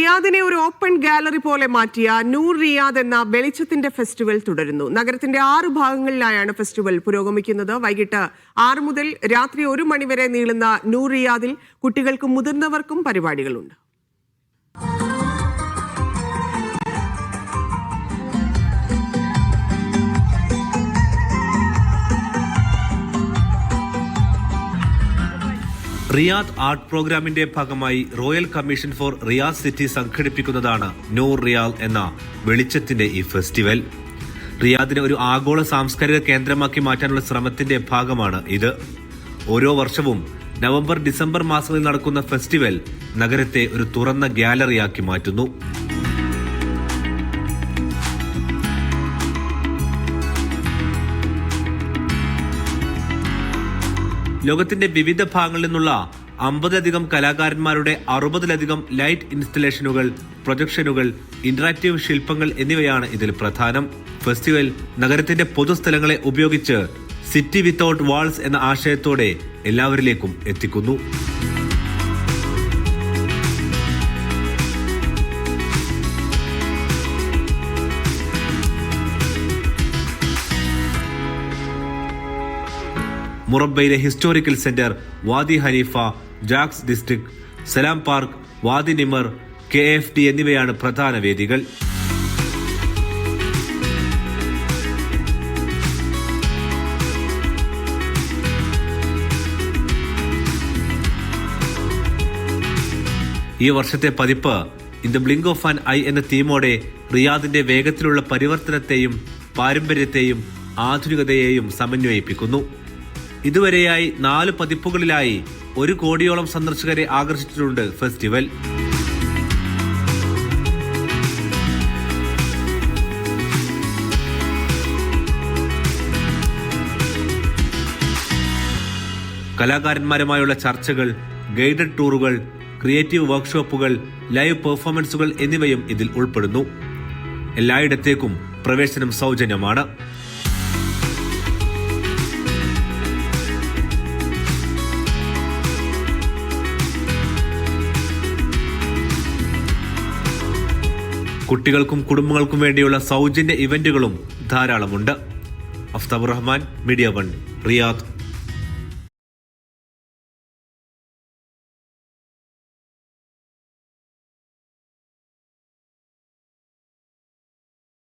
റിയാദിനെ ഒരു open gallery പോലെ മാറ്റിയ നൂർ റിയാദ് എന്ന വെളിച്ചത്തിന്റെ ഫെസ്റ്റിവൽ തുടരുന്നു. നഗരത്തിന്റെ 6 ഭാഗങ്ങളിലായാണ് ഫെസ്റ്റിവൽ പുരോഗമിക്കുന്നത്. വൈകിട്ട് 6 മുതൽ രാത്രി 1 മണി വരെ നീളുന്ന നൂർ റിയാദിൽ കുട്ടികൾക്കും മുതിർന്നവർക്കും പരിപാടികളുണ്ട്. റിയാദ് ആർട്ട് പ്രോഗ്രാമിന്റെ ഭാഗമായി royal commission for Riyadh city സംഘടിപ്പിക്കുന്നതാണ് നൂർ റിയാദ് എന്ന വെളിച്ചത്തിന്റെ ഈ ഫെസ്റ്റിവൽ. റിയാദിനെ ഒരു ആഗോള സാംസ്കാരിക കേന്ദ്രമാക്കി മാറ്റാനുള്ള ശ്രമത്തിന്റെ ഭാഗമാണ് ഇത്. ഓരോ വർഷവും നവംബർ ഡിസംബർ മാസങ്ങളിൽ നടക്കുന്ന ഫെസ്റ്റിവൽ നഗരത്തെ ഒരു തുറന്ന ഗ്യാലറിയാക്കി മാറ്റുന്നു. ലോകത്തിന്റെ വിവിധ ഭാഗങ്ങളിൽ നിന്നുള്ള 50-ലധികം കലാകാരന്മാരുടെ 60-ലധികം ലൈറ്റ് ഇൻസ്റ്റലേഷനുകൾ, പ്രൊജക്ഷനുകൾ, ഇന്ററാക്റ്റീവ് ശില്പങ്ങൾ എന്നിവയാണ് ഇതിൽ പ്രധാനം. ഫെസ്റ്റിവൽ നഗരത്തിന്റെ പൊതുസ്ഥലങ്ങളെ ഉപയോഗിച്ച് സിറ്റി വിത്തൌട്ട് വാൾസ് എന്ന ആശയത്തോടെ എല്ലാവരിലേക്കും എത്തിക്കുന്നു. മുറബയിലെ ഹിസ്റ്റോറിക്കൽ സെന്റർ, വാദി ഹനീഫ, ജാക്സ് ഡിസ്ട്രിക്ട്, സലാം പാർക്ക്, വാദി നിമർ, KFD എന്നിവയാണ് പ്രധാന വേദികൾ. ഈ വർഷത്തെ പതിപ്പ് in the blink of an I എന്ന തീമോടെ റിയാദിന്റെ വേഗത്തിലുള്ള പരിവർത്തനത്തെയും പാരമ്പര്യത്തെയും ആധുനികതയെയും സമന്വയിപ്പിക്കുന്നു. ഇതുവരെയായി 4 പതിപ്പുകളിലായി 1 കോടിയോളം സന്ദർശകരെ ആകർഷിച്ചിട്ടുണ്ട് ഫെസ്റ്റിവൽ. കലാകാരന്മാരുമായുള്ള ചർച്ചകൾ, ഗൈഡഡ് ടൂറുകൾ, ക്രിയേറ്റീവ് വർക്ക്ഷോപ്പുകൾ, ലൈവ് പെർഫോമൻസുകൾ എന്നിവയും ഇതിൽ ഉൾപ്പെടുന്നു. എല്ലായിടത്തേക്കും പ്രവേശനം സൗജന്യമാണ്. കുട്ടികൾക്കും കുടുംബങ്ങൾക്കും വേണ്ടിയുള്ള സൗജന്യ ഇവന്റുകളും ധാരാളമുണ്ട്. Aftab Rahman, media 1, Riyadh.